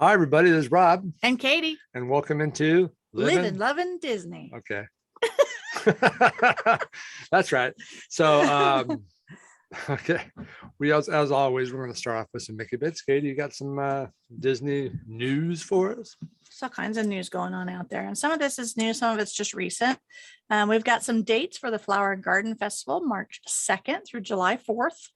Hi, everybody. This is Rob. And Katie. And welcome into Living, Loving Disney. Okay. That's right. So, okay. As always, we're going to start off with some Mickey Bits. Katie, you got some Disney news for us? There's all kinds of news going on out there. And some of this is new, some of it's just recent. We've got some dates for the Flower and Garden Festival, March 2nd through July 4th.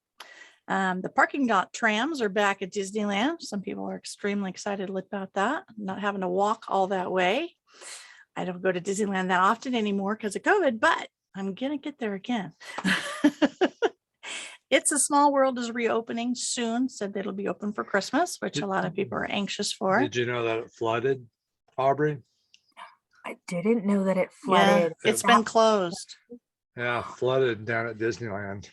The parking lot trams are back at Disneyland. Some people are extremely excited about that, not having to walk all that way. I don't go to Disneyland that often anymore because of COVID, but I'm going to get there again. It's a Small World is reopening soon. Said that it'll be open for Christmas, which a lot of people are anxious for. Did you know that it flooded, Aubrey? I didn't know that it flooded. Yeah, it's been closed. Yeah, flooded down at Disneyland.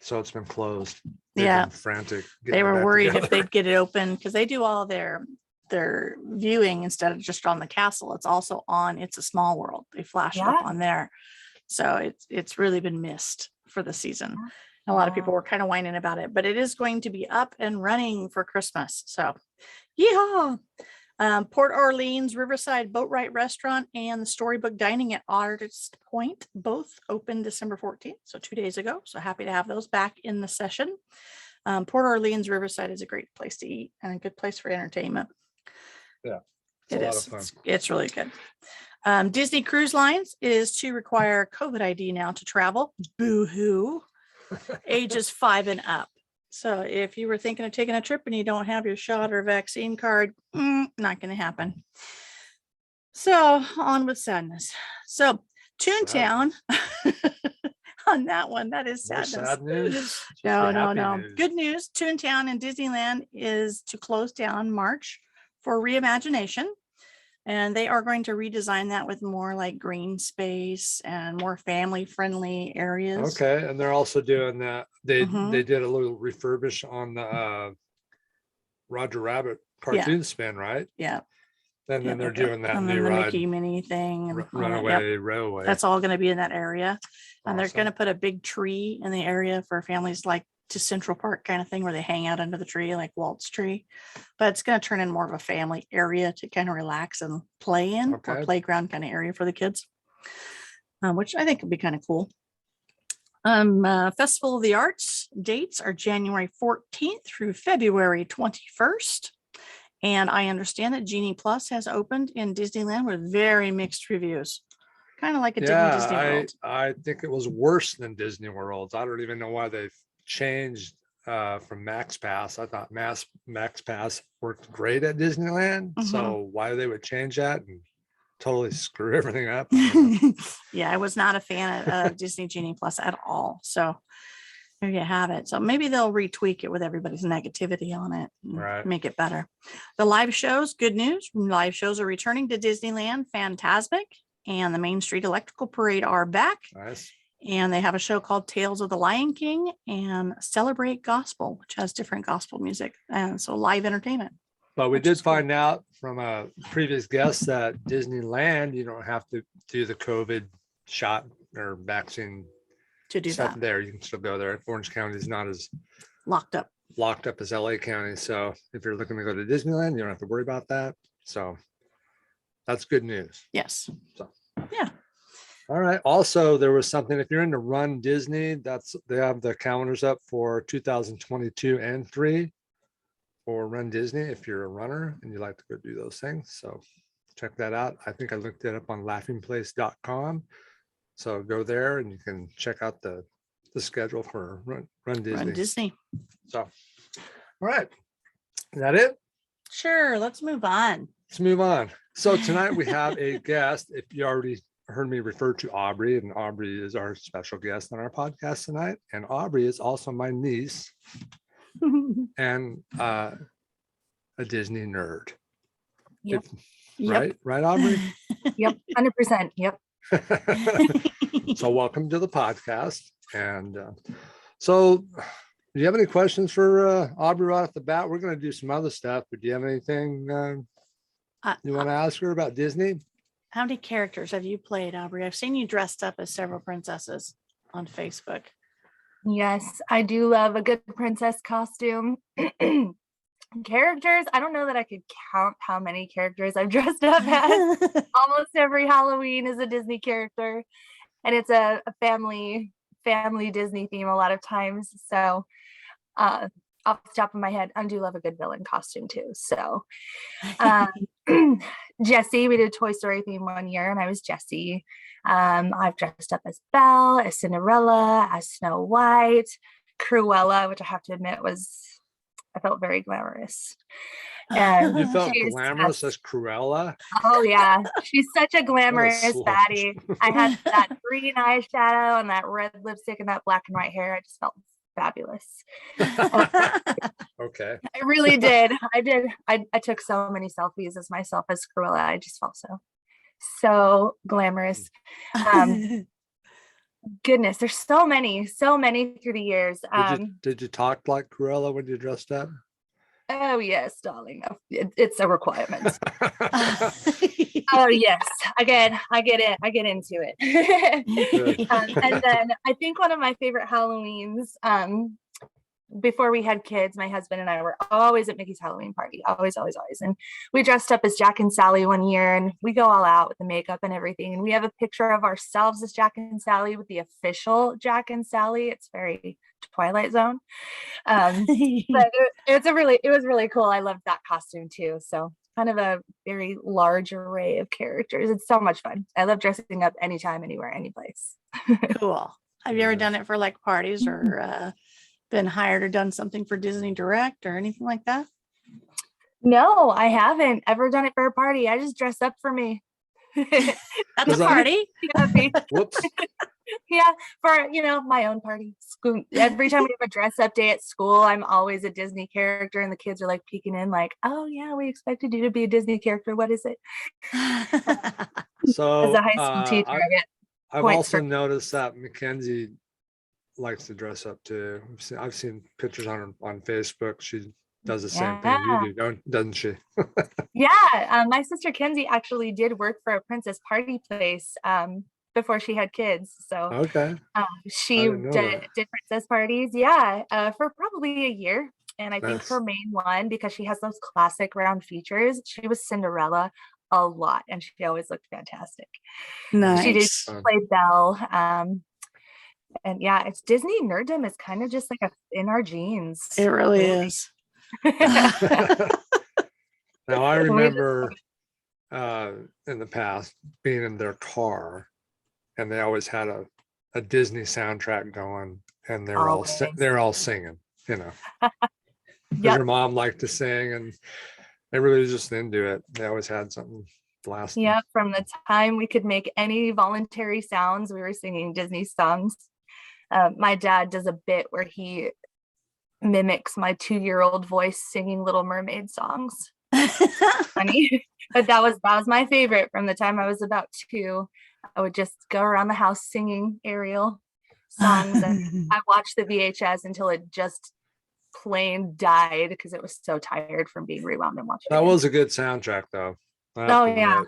So it's been closed. They've been frantic. They were worried if they'd get it open because they do all their viewing instead of just on the castle. It's also on It's a Small World. They flash it up on there. So it's really been missed for the season. A lot of people were kind of whining about it, but it is going to be up and running for Christmas. So, yeehaw! Port Orleans Riverside Boat Ride Restaurant and the Storybook Dining at Artist Point both opened December 14th, so 2 days ago. So happy to have those back in the session. Port Orleans Riverside is a great place to eat and a good place for entertainment. Yeah, it is. It's really good. Disney Cruise Lines is to require COVID ID now to travel. Boo-hoo. Ages 5 and up. So if you were thinking of taking a trip and you don't have your shot or vaccine card, not going to happen. So on with sadness. So Toontown on that one, that is sadness. Sad news? No. News. Good news. Toontown and Disneyland is to close down March for reimagination. And they are going to redesign that with more like green space and more family friendly areas. Okay. And they're also doing that. They did a little refurbish on the Roger Rabbit cartoon spin, right? Yeah. And then they're doing that new the ride, Mickey Minnie thing. And Runaway Railway. That's all going to be in that area. And they're Awesome. going to put a big tree in the area for families like to Central Park kind of thing where they hang out under the tree like Walt's tree. But it's going to turn in more of a family area to kind of relax and play in, or playground kind of area for the kids, which I think would be kind of cool. Festival of the Arts dates are January 14th through February 21st. And I understand that Genie Plus has opened in Disneyland with very mixed reviews. Kind of like it did in Disney World. I think it was worse than Disney World. I don't even know why they've changed from Max Pass. I thought Max Pass worked great at Disneyland. So why they would change that and totally screw everything up? Yeah, I was not a fan of Disney Genie Plus at all. So there you have it. So maybe they'll retweak it with everybody's negativity on it and make it better. The live shows, good news. Live shows are returning to Disneyland. Fantasmic and the Main Street Electrical Parade are back. Nice. And they have a show called Tales of the Lion King and Celebrate Gospel, which has different gospel music. And so live entertainment. But we did find out from a previous guest that Disneyland, you don't have to do the COVID shot or vaccine to do that there. You can still go there. Orange County is not as locked up as LA County. So if you're looking to go to Disneyland, you don't have to worry about that. So that's good news. Yes. So yeah. All right. Also, there was something, if you're into Run Disney, they have the calendars up for 2022 and 3 for Run Disney if you're a runner and you like to go do those things. So check that out. I think I looked it up on laughingplace.com. So go there and you can check out the schedule for Run Disney. Run Disney. So, all right. Is that it? Sure. Let's move on. So tonight we have a guest. If you already heard me refer to Aubrey, and Aubrey is our special guest on our podcast tonight. And Aubrey is also my niece and a Disney nerd. Yep. Right, Aubrey? Yep, 100%. Yep. So welcome to the podcast. And so do you have any questions for Aubrey right off the bat? We're going to do some other stuff, but do you have anything you want to ask her about Disney? How many characters have you played, Aubrey? I've seen you dressed up as several princesses on Facebook. Yes, I do love a good princess costume. Characters, I don't know that I could count how many characters I've dressed up as. Almost every Halloween is a Disney character, and it's a family Disney theme a lot of times. So off the top of my head, I do love a good villain costume too. So Jessie, we did a Toy Story theme one year and I was Jessie. I've dressed up as Belle, as Cinderella, as Snow White, Cruella, which I have to admit I felt very glamorous. And You felt she's glamorous as Cruella? Oh yeah, she's such a glamorous slut. baddie. I had that green eyeshadow and that red lipstick and that black and white hair. I just felt fabulous. Okay. I really did. I took so many selfies as myself as Cruella. I just felt so glamorous. Goodness, there's so many through the years. Did you talk like Cruella when you dressed up? Oh yes, darling. It's a requirement. Oh yes, I get into it. And then I think one of my favorite Halloweens, before we had kids, my husband and I were always at Mickey's Halloween party, always. And we dressed up as Jack and Sally one year, and we go all out with the makeup and everything. And we have a picture of ourselves as Jack and Sally with the official Jack and Sally. It's very Twilight Zone. But it was really cool. I loved that costume too. So kind of a very large array of characters. It's so much fun. I love dressing up anytime, anywhere, any place. Cool. Have you ever done it for like parties or been hired or done something for Disney Direct or anything like that? No, I haven't ever done it for a party. I just dress up for me. That's a party. Whoops. Yeah, for my own party. Every time we have a dress up day at school, I'm always a Disney character, and the kids are like peeking in, like, "Oh yeah, we expected you to be a Disney character. What is it?" So as a high school teacher, I get I've points also for- noticed that Mackenzie likes to dress up too. I've seen pictures on Facebook. She does the same thing you do, doesn't she? Yeah, my sister Kenzie actually did work for a princess party place before she had kids. So Okay. she did princess parties, for probably a year. And I think her main one, because she has those classic round features, she was Cinderella a lot, and she always looked fantastic. Nice. She did play Belle. And yeah, it's Disney nerddom is kind of just like in our genes. It really is. Now I remember in the past being in their car, and they always had a Disney soundtrack going, and they're all singing, Your mom liked to sing, and everybody was just into it. They always had something blasting. Yeah, from the time we could make any voluntary sounds, we were singing Disney songs. My dad does a bit where he mimics my 2-year-old voice singing Little Mermaid songs. Funny, but that was my favorite from the time I was about 2. I would just go around the house singing Ariel songs, and I watched the VHS until it just plain died because it was so tired from being rewound and watched. That was a good soundtrack, though. Oh yeah.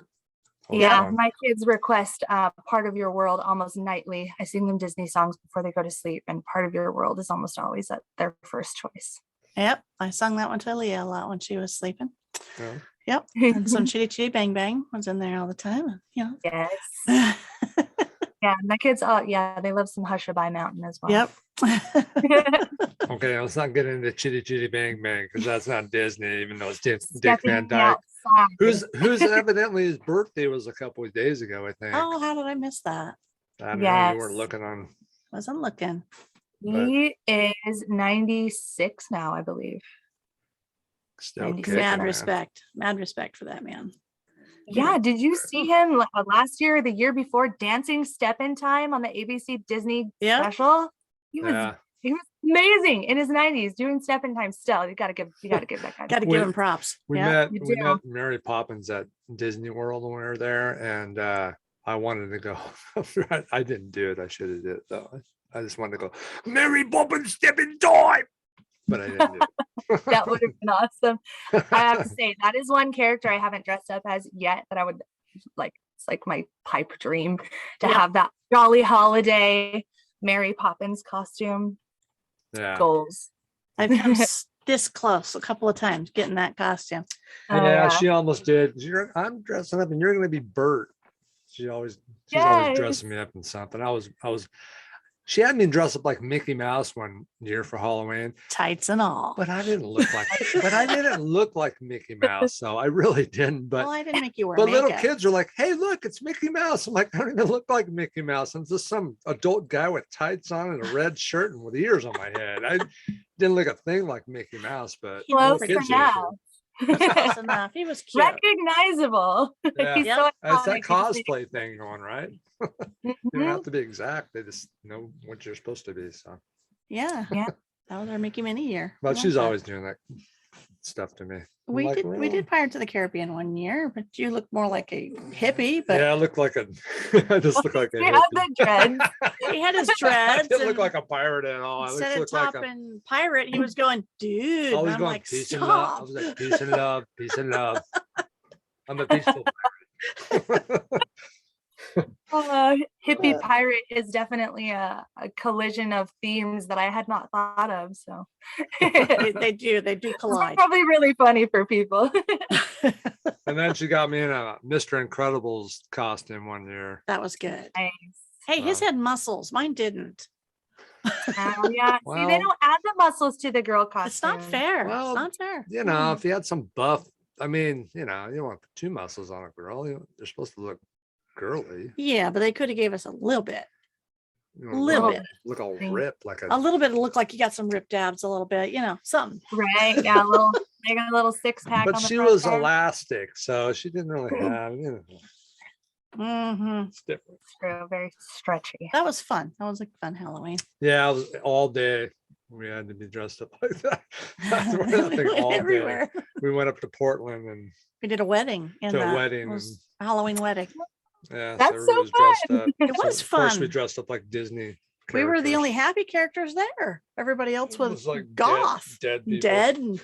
Yeah, my kids request Part of Your World almost nightly. I sing them Disney songs before they go to sleep, and Part of Your World is almost always their first choice. Yep, I sung that one to Leah a lot when she was sleeping. Yeah. Yep, and some Chitty Chitty Bang Bang was in there all the time. Yes. Yeah, my kids, they love some Hushabye Mountain as well. Yep. Okay, let's not get into Chitty Chitty Bang Bang, because that's not Disney, even though it's Dick Van Dyke. Who's evidently his birthday was a couple of days ago, I think. Oh, how did I miss that? I don't know, you weren't looking on. Wasn't looking. He is 96 now, I believe. Still Mad respect for that man. Yeah, did you see him last year or the year before dancing Step in Time on the ABC Disney special? He was amazing in his 90s doing Step in Time still. You gotta give that guy. Gotta give him props. We met Mary Poppins at Disney World when we were there, and I wanted to go. I didn't do it. I should have did it though. I just wanted to go, Mary Poppins Step in Time. But I didn't do it. That would have been awesome. I have to say, that is one character I haven't dressed up as yet that I would like. It's like my pipe dream to have that jolly holiday Mary Poppins costume. Yeah. Goals. I've this close a couple of times getting that costume. Oh, Yeah, she almost did. I'm dressing up and you're going to be Bert. She's always Yes. dressing me up in something. She had me dressed up like Mickey Mouse one year for Halloween, Tights and all. but I didn't look like Mickey Mouse. So I really didn't. Well, But I didn't make you wear little makeup. kids are like, hey, look, it's Mickey Mouse. I'm like, I don't even look like Mickey Mouse. I'm just some adult guy with tights on and a red shirt and with ears on my head. I didn't look a thing like Mickey Mouse, but He was Close kids do. enough. Close enough. He was cute. Recognizable. Yeah. He's Yep. so That's that iconic. cosplay thing going, right? You don't Mhm. have to be exact. They just know what you're supposed to be. So, Yeah. Yeah. That was our Mickey Minnie year. but I she's like that. always doing that stuff to me. I'm We like, did we "Well, did Pirates of the Caribbean one year, but you look more like a hippie, but Yeah, I look like I just look like a You have hippie. the dreads. he had his I dreads. didn't look and like a pirate at all. I instead just of look like a topping pirate, he was going, dude. I And was I'm going like, peace and love. I stop. was like peace and love, peace and love. I'm a peaceful pirate. Hippie pirate is definitely a collision of themes that I had not thought of. So They do Those are collide. probably really funny for people. And then she got me in a Mr. Incredibles costume one year. That was good. Nice. Hey, his Wow. had muscles. Mine didn't. Yeah. See, Well- they don't add the muscles to the girl costume. It's not fair. Well, It's not fair. You know, if you had some buff, I mean, you don't want two muscles on a girl. They're supposed to look girly. Yeah, but they could have gave us a little bit. You A don't little look- bit. Look all Thing. ripped like A little bit to look like you got some ripped abs, a little bit, something. Right. Yeah. Make a little six pack. But on the she front was there. elastic, so she didn't really have, Hmm. it's different. True. Very stretchy. That was fun. That was a fun Halloween. Yeah, it was all day. We had to be dressed up like that. That's what I We think went all day. everywhere. We went up to Portland and We did a wedding. to a wedding. It was a Halloween wedding. Yeah, That's everybody so was dressed up. It So, was of course, we fun. dressed up like Disney. We were the characters. only happy characters there. Everybody else It was like goth, dead people. dead, and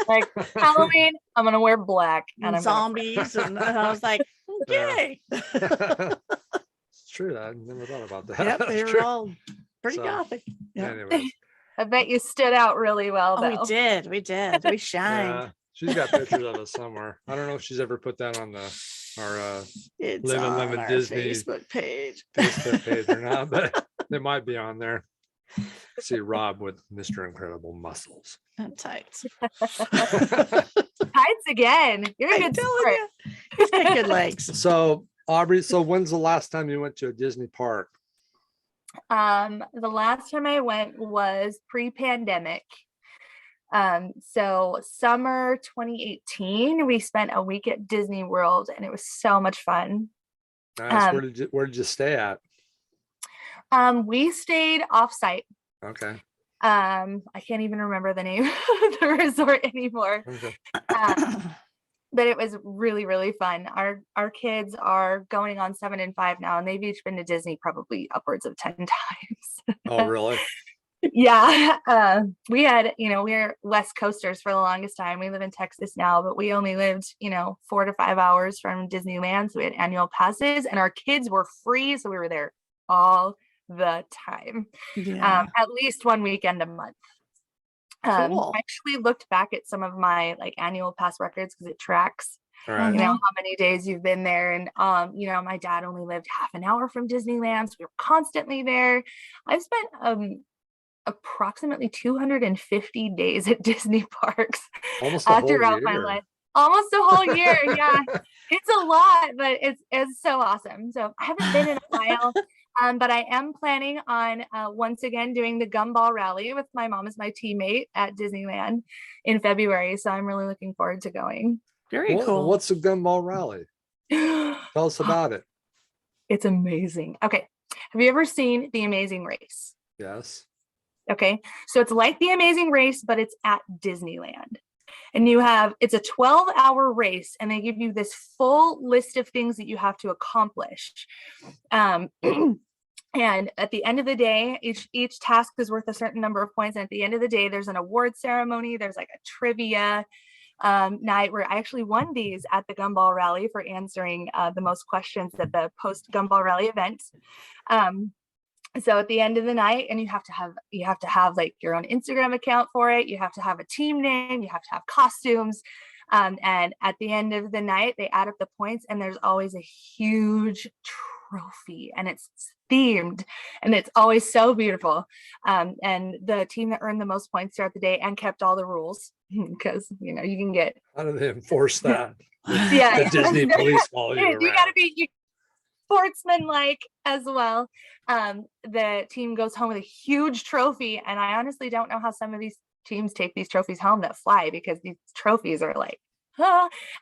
Like Halloween, I'm gonna wear black and I'm zombies. And I was like, okay. It's true. I never thought about that. Yep, they That's were true. all pretty So, gothic. Yeah. Anyways, I bet you stood out really well Oh, though. we did. We did. We shined. yeah, she's got pictures of us somewhere. I don't know if she's ever put that on our It's Live and on Live in our Disney. Facebook page. Facebook page or not, but they might be on there. See Rob with Mr. Incredible muscles. And tights. Tights again. You're a I'm good telling sport. you, he's got good legs. So Aubrey, so when's the last time you went to a Disney park? The last time I went was pre-pandemic. So summer 2018, we spent a week at Disney World and it was so much fun. Nice. Where did you stay at? We stayed off-site. Okay. I can't even remember the name of the resort anymore. Okay. But it was really, really fun. Our kids are going on 7 and 5 now, and they've each been to Disney probably upwards of 10 times. Oh, really? Yeah. We had, we're West Coasters for the longest time. We live in Texas now, but we only lived, 4 to 5 hours from Disneyland. So we had annual passes and our kids were free. So we were there all the time. Yeah. At least one weekend a month. Cool. I actually looked back at some of my annual pass records because it tracks, All right. Mhm. how many days you've been there. And, my dad only lived half an hour from Disneyland. So we were constantly there. I've spent approximately 250 days at Disney parks Almost a whole throughout my year. life. Almost a whole year. Yeah. It's a lot, but it's so awesome. So I haven't been in a while. But I am planning on once again doing the Gumball Rally with my mom as my teammate at Disneyland in February. So I'm really looking forward to going. Very cool. What's the Gumball Rally? Tell us about it. It's amazing. Okay. Have you ever seen The Amazing Race? Yes. Okay. So it's like The Amazing Race, but it's at Disneyland. And it's a 12-hour race, and they give you this full list of things that you have to accomplish. And at the end of the day, each task is worth a certain number of points. And at the end of the day, there's an award ceremony. There's like a trivia night where I actually won these at the Gumball Rally for answering the most questions at the post Gumball Rally event. So at the end of the night, and you have to have like your own Instagram account for it. You have to have a team name. You have to have costumes. And at the end of the night, they add up the points, and there's always a huge trophy, and it's themed, and it's always so beautiful. And the team that earned the most points throughout the day and kept all the rules, because you know you can get. How do they enforce that? Yeah, The Disney police follow you you around. got to be sportsman-like as well. The team goes home with a huge trophy, and I honestly don't know how some of these teams take these trophies home that fly, because these trophies are like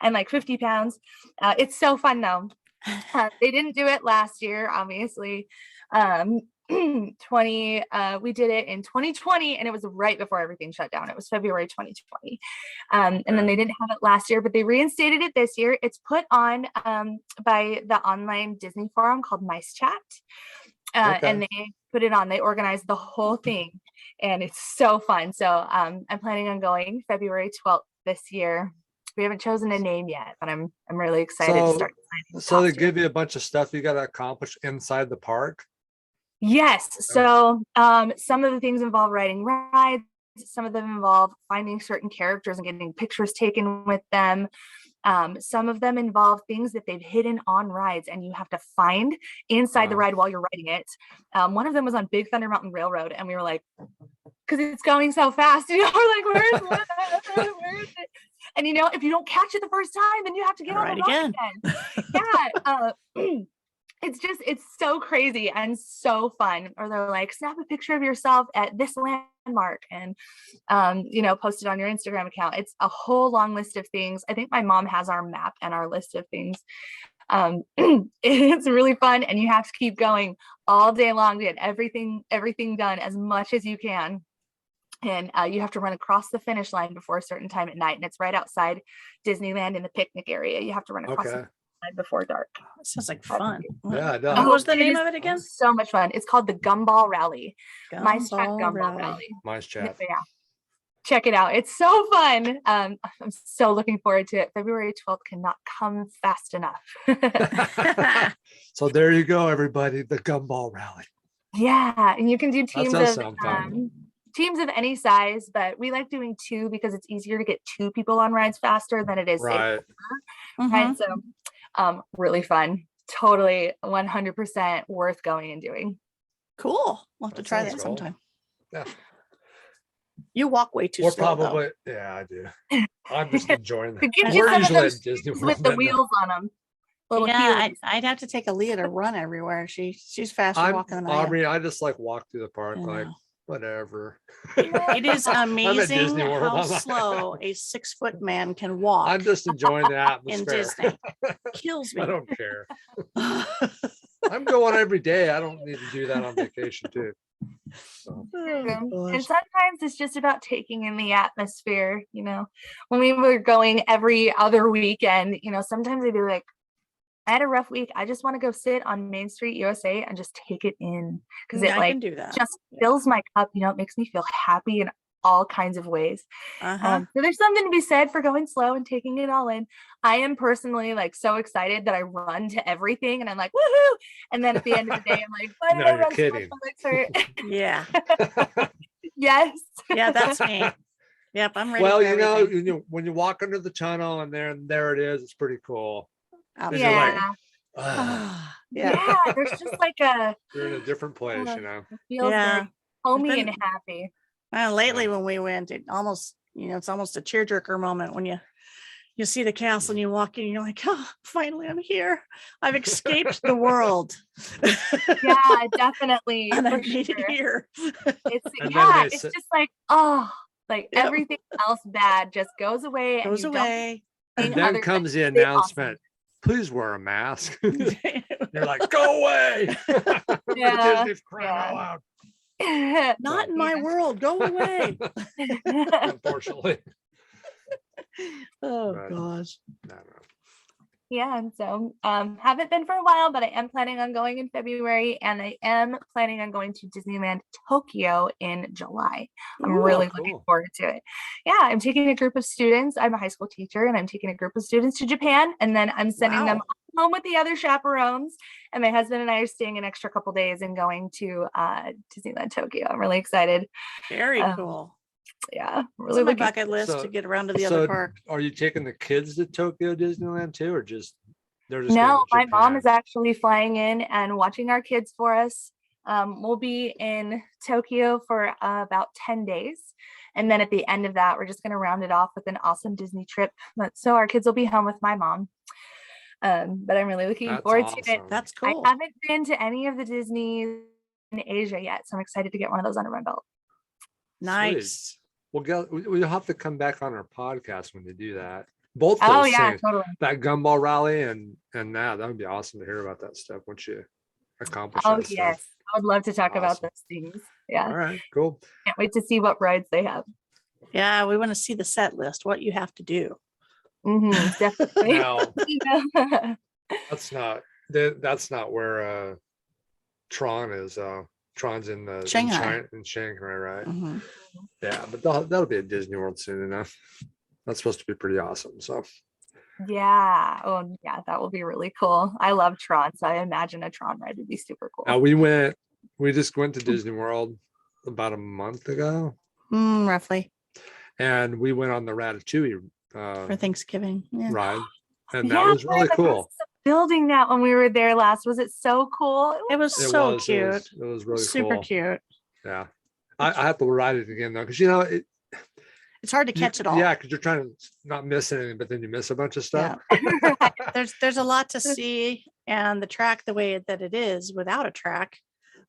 and like 50 pounds. It's so fun though. They didn't do it last year, obviously. 20 we did it in 2020, and it was right before everything shut down. It was February 2020. And then they didn't have it last year, but they reinstated it this year. It's put on by the online Disney forum called Neice Chat. And they put it on, they organized the whole thing, and it's so fun. So I'm planning on going February 12th this year. We haven't chosen a name yet, but I'm really excited to start designing. So they give you a bunch of stuff you got to accomplish inside the park. Yes. So some of the things involve riding rides. Some of them involve finding certain characters and getting pictures taken with them. Some of them involve things that they've hidden on rides, and you have to find inside the ride while you're riding it. One of them was on Big Thunder Mountain Railroad, and we were like, because it's going so fast, you know, we're like, where is it? And you know, if you don't catch it the first time, then you have to get on the ride again. Yeah. It's so crazy and so fun. Or they're like, snap a picture of yourself at this landmark and you know, post it on your Instagram account. It's a whole long list of things. I think my mom has our map and our list of things. It's really fun, and you have to keep going all day long to get everything done as much as you can. And you have to run across the finish line before a certain time at night, and it's right outside Disneyland in the picnic area. You have to run across the line before dark. That sounds like fun. Yeah, it does. What was the name of it again? So much fun. It's called the Gumball Rally. Neice Chat Gumball Gumball Rally. Rally. Nice chat. Yeah. Check it out. It's so fun. I'm so looking forward to it. February 12th cannot come fast enough. So there you go, everybody. The Gumball Rally. Yeah, and you can do That does sound fun. teams of any size, but we like doing 2 because it's easier to get 2 people on rides faster than it is Right. right. So really fun, totally 100% worth going and doing. Cool. We'll have to That try sounds that cool. sometime. Yeah. You walk way too Or slow. probably, yeah, I do. I'm just enjoying Could that. get you We're some of usually at those Disney shoes World with the right now. wheels on them. Little Yeah, Heelys. I'd have to take Aaliyah to run everywhere. She's faster I'm walking than I am. Aubrey. I just like walk through the park, I like know. whatever. It is amazing Disney World. how I'm like- slow a 6-foot man can walk I'm just enjoying the in atmosphere. Disney. Kills me. I don't care. I'm going every day. I don't need to do that on vacation too. So, And gosh. sometimes it's just about taking in the atmosphere, you know. When we were going every other weekend, you know, sometimes I'd be like, I had a rough week. I just want to go sit on Main Street USA and just take it in, because it I like can do that. just fills my cup, you know. It makes me feel happy in all kinds of ways. Uh-huh. So there's something to be said for going slow and taking it all in. I am personally like so excited that I run to everything, and I'm like, woohoo! And then at the end of the day, I'm like, why did No, I you're run so much? kidding. My legs hurt. Yeah. Yes. Yeah, that's me. Yep, I'm ready. well, for you know, everything. when you walk under the tunnel and there it is, it's pretty cool. Absolutely. you're like, Yeah. Yeah. Yeah. There's just like you're in a different place, you know. it feels Yeah. very homey been- and happy. Well, lately when we went, it almost, you know, it's almost a tearjerker moment when you see the castle and you walk in, and you're like, oh, finally I'm here. I've escaped the world. Yeah, definitely. And I for made it sure. here. It's And then yeah, they it's said- just like, oh, like Yep. everything else bad just goes away. Goes and you away. And Other then than comes the they awesome. announcement, please wear a mask. You're like, go away. Yeah, Disney's crying out loud. don't- Not in my world. Go away. Unfortunately. Oh Right. gosh. No. Yeah, and so haven't been for a while, but I am planning on going in February, and I am planning on going to Disneyland Tokyo in July. I'm Ooh, really cool. looking forward to it. Yeah, I'm taking a group of students. I'm a high school teacher, and I'm taking a group of students to Japan, and then I'm sending them Wow. home with the other chaperones, and my husband and I are staying an extra couple days and going to Disneyland Tokyo. I'm really excited. Very cool. Yeah, It's really on my looking. bucket list So- to get around to the other park. Are you taking the kids to Tokyo Disneyland too, or just they're just No, going to my mom Japan? is actually flying in and watching our kids for us. We'll be in Tokyo for about 10 days. And then at the end of that, we're just going to round it off with an awesome Disney trip. So our kids will be home with my mom. But I'm really looking That's forward to it. awesome. That's I cool. haven't been to any of the Disneys in Asia yet, so I'm excited to get one of those under my belt. Nice. We'll have to come back on our podcast when they do that. Both Oh those yeah, things, totally. that Gumball Rally and that would be awesome to hear about that stuff once you accomplish Oh that yes, stuff. I would love to talk about Awesome. those things. Yeah, All right, cool. can't wait to see what rides they have. Yeah, we want to see the set list, what you have to do. Definitely. Now that's not where Tron is. Tron's in Shanghai. in Shanghai, right? Mhm. Yeah, but that'll be at Disney World soon enough. That's supposed to be pretty awesome. So Yeah. Oh, yeah. That will be really cool. I love Tron, so I imagine a Tron ride would be super cool. now we just went to Disney World about a month ago, Roughly and we went on the Ratatouille for Thanksgiving. Yeah. ride, and that Yeah, was really the cool. process of building that when we were there last, was it so cool? It was It so was, cute. It was really Super cool. cute. Yeah, I have to ride it again though, because It's hard to catch it all. Yeah, because you're trying to not miss anything, but then you miss a bunch of stuff. There's a lot to see, and the track the way that it is without a track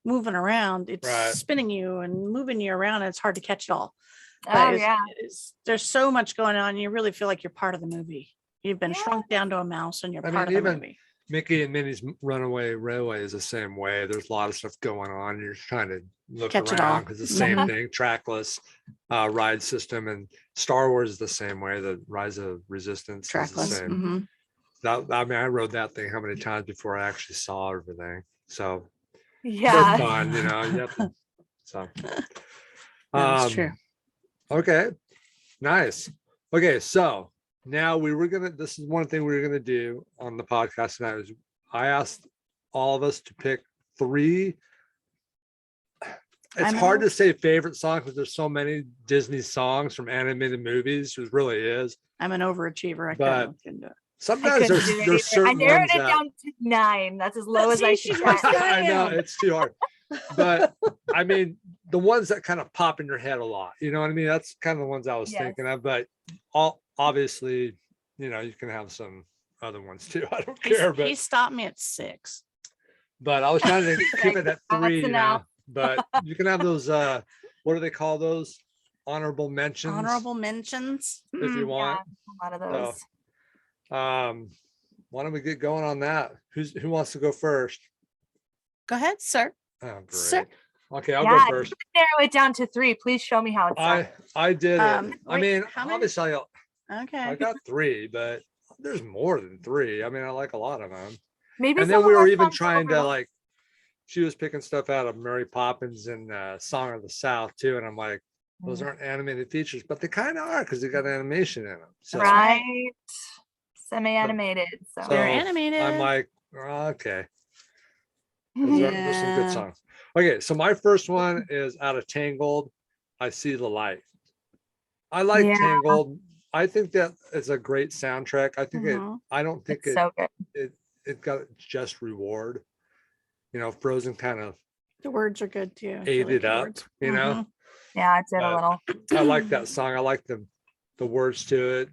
moving around, it's Right. spinning you and moving you around, and it's hard to catch it all. Oh, But yeah. there's so much going on, you really feel like you're part of the movie. You've been Yeah. shrunk down to a mouse and you're I part mean, of the even movie. Mickey and Minnie's Runaway Railway is the same way. There's a lot of stuff going on. You're trying to look Catch it all. around because it's the same Mhm. thing, trackless ride system. And Star Wars is the same way. The Rise of Resistance is the Trackless. same. Mhm. I mean, I rode that thing how many times before I actually saw everything. So they're Yeah. fun, you have to, so. That's true. Okay, nice. Okay, so now this is one thing we were gonna do on the podcast tonight is I asked all of us to pick 3. It's I'm hard an- to say favorite song because there's so many Disney songs from animated movies. It really is. I'm an overachiever. I But- couldn't do it. Sometimes couldn't do it either. there's certain I narrowed ones it that down to 9. That's as low as I See, can she's get. worse than I I know am. it's too hard. But I mean, the ones that kind of pop in your head a lot, you know what I mean? That's kind of the ones I was Yes. thinking of, but obviously, you can have some other ones too. I don't He care, but stopped me at 6. I was trying to keep it at That's 3, enough. but you can have those, what do they call those? Honorable mentions. Honorable mentions. If you Yeah, want. a lot of those. Why don't we get going on that? Who wants to go first? Go ahead, sir. Oh, great. Sir. Okay, I'll Yeah, go first. narrow it down to 3. Please show me how it's done. I did it. I Wait, mean, how many? obviously Okay. I got 3, but there's more than 3. I mean, I like a lot of them. Maybe And some then we of were our even songs are trying to overlooked. she was picking stuff out of Mary Poppins and Song of the South too. And I'm like, those aren't animated features, but they kind of are because they got animation in them. So, right. Semi-animated. So, so They're animated. I'm like, okay, there's some good Yeah. songs. Okay, so my first one is out of Tangled. I See the Light. I like Yeah. Tangled. I think that it's a great soundtrack. I think Mhm. I don't think it's so good. it got just reward. Frozen kind of The words are good too. I ate like it the up, words. know. Yeah, it did a But little. I like that song. I like the words to it.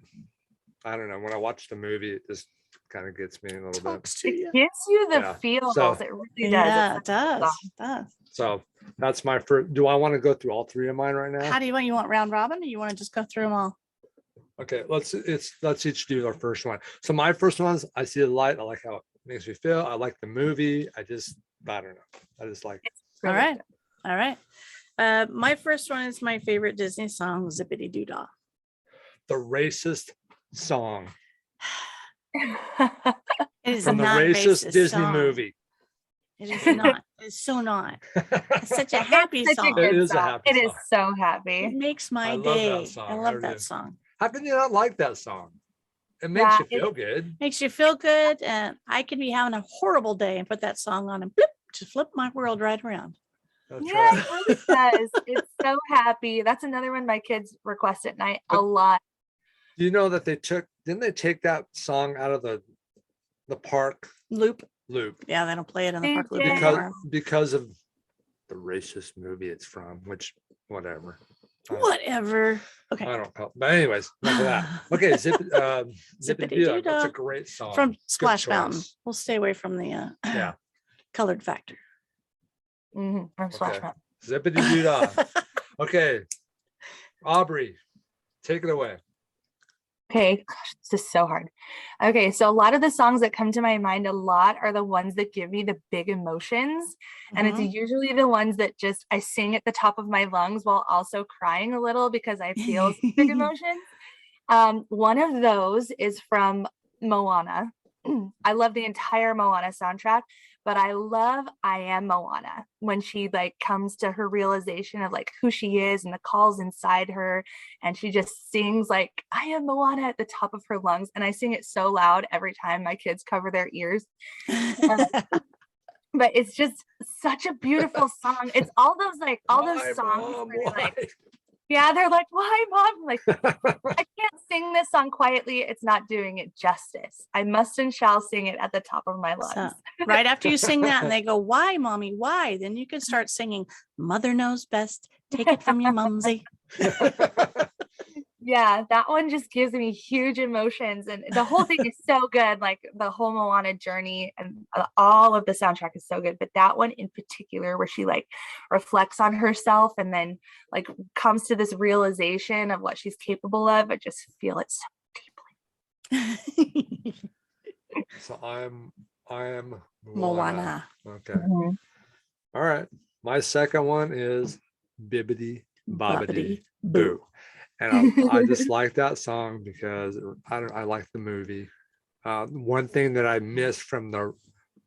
I don't know. When I watch the movie, it just kind of gets me a little bit. Talks to you. Gives you the Yeah. feels. So- It really does. Yeah, It's it such a good does. song. It does. So that's my first. Do I want to go through all 3 of mine right now? How do you want round robin, or you want to just go through them all? Okay, let's each do our first one. So my first one is I See the Light. I like how it makes me feel. I like the movie. I don't know. I just like It's All really right. All right. My first one is my favorite Disney song, Zippity Doo Dah. the racist song good. It is from the not racist Disney song. movie. It is not. It's so not. It's such a happy It's such a song. It good is a song. happy It is song. so It happy. makes my I love that day. song. I I love really that do. song. How can you not like that song? It makes Yeah, you feel good. Makes you feel good. And I could be having a horrible day and put that song on and bloop, just flip my world right around. That's Yeah, right. it really does. It's so happy. That's another one my kids request at night a But- lot. You know that didn't they take that song out of the park Loop. loop Yeah, they don't play it in the They park loop did. anymore. because of the racist movie it's from, which whatever. Whatever. Okay. I don't know. But anyways, enough of that. Okay, Zippity Doo. That's a Zippity-doo-dah. great song. From Good Splash Mountain. choice. We'll stay away from the Yeah. colored factor. From Splash Okay. Mountain. Zippity doo dah. Okay. Aubrey, take it away. Okay, gosh, this is so hard. Okay, so a lot of the songs that come to my mind a lot are the ones that give me the big emotions. And it's Mhm. usually the ones that just I sing at the top of my lungs while also crying a little because I feel some big emotions. One of those is from Moana. I love the entire Moana soundtrack, but I love I Am Moana when she like comes to her realization of like who she is and the calls inside her, and she just sings like I am Moana at the top of her lungs, and I sing it so loud every time my kids cover their ears. But it's just such a beautiful song. It's all those Why, songs Mom? where you're like, Why? yeah, they're like, why, mom? I'm like, I can't sing this song quietly. It's not doing it justice. I must and shall sing it at the top of my lungs. So, right after you sing that and they go, why, mommy? Why? Then you can start singing, Mother Knows Best. Take it from your mumsy. Yeah, that one just gives me huge emotions, and the whole thing is so good. Like the whole Moana journey and all of the soundtrack is so good. But that one in particular, where she like reflects on herself and then like comes to this realization of what she's capable of, I just feel it so deeply. So I am Moana. Okay. All right. My second one is Bibbidi Bobbidi Boo. And I just like that song because I like the movie. One thing that I missed from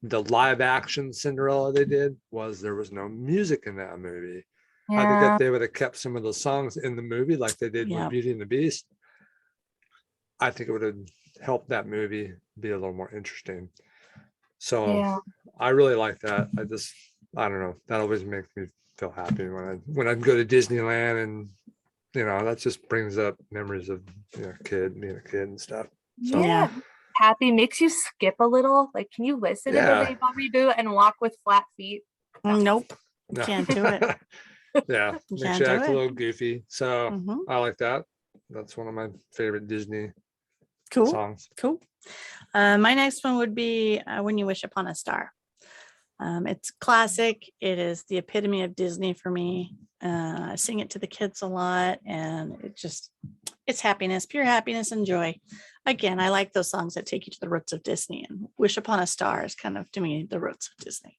the live action Cinderella they did was there was no music in that movie. I think Yeah, that they would have kept some of the songs in the movie like they did Yeah. with Beauty and the Beast. I think it would have helped that movie be a little more interesting. So yeah. I really like that. I don't know. That always makes me feel happy when I go to Disneyland, and that just brings up memories of being a kid and stuff. So Yeah. Happy makes you skip a little. Like, can you listen to Yeah. Bibbidi Bobbidi Boo and walk with flat feet? Nope. no. Can't do it. Yeah, You makes can't you do act a it. little goofy. So Mhm. I like that. That's one of my favorite Disney Cool. songs. Cool. My next one would be When You Wish Upon a Star. It's classic. It is the epitome of Disney for me. I sing it to the kids a lot, and it's happiness, pure happiness and joy. Again, I like those songs that take you to the roots of Disney, and Wish Upon a Star is kind of, to me, the roots of Disney.